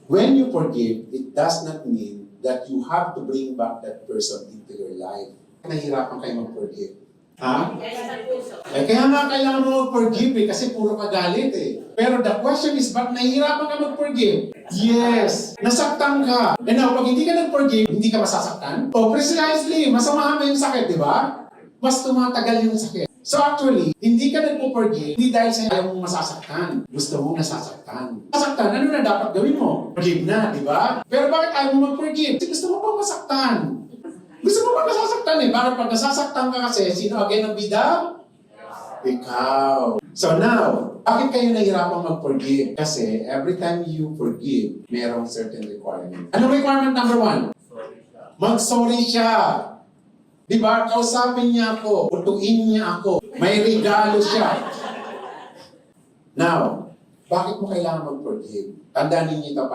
When you forgive, it does not mean that you have to bring back that person into your life. Nahihirapan kayo mag-forgive. Ha? Eh, kaya nga kailangan mo mag-forgive kasi puro kagalit Pero the question is, ba't nahihirapan ka mag-forgive? Yes! Nasaktan ka. And now, pag hindi ka nag-forgive, hindi ka masasaktan? Oh, precisely. Masamahan mo yung sakit, di ba? Mas tumatagal yung sakit. So actually, hindi ka nagpo-forgive, hindi dahil sa ayaw mong masasaktan. Gusto mong nasasaktan. Nasasaktan, ano na dapat gawin mo? Forgive na, di ba? Pero bakit ayaw mo mag-forgive? Kasi gusto mo pang masaktan. Gusto mo pang nasasaktan Bakit pag nasasaktan ka kasi, sino again ang bida? Ikaw. So now, bakit kayo nahihirapang mag-forgive? Kasi every time you forgive, merong certain requirement. Ano requirement number 1? Mag-sorry siya. Diba? Kausapin niya ako. Utuin niya ako. May regalo siya. Now, bakit mo kailangan mag-forgive? Tandaan ninyo ito.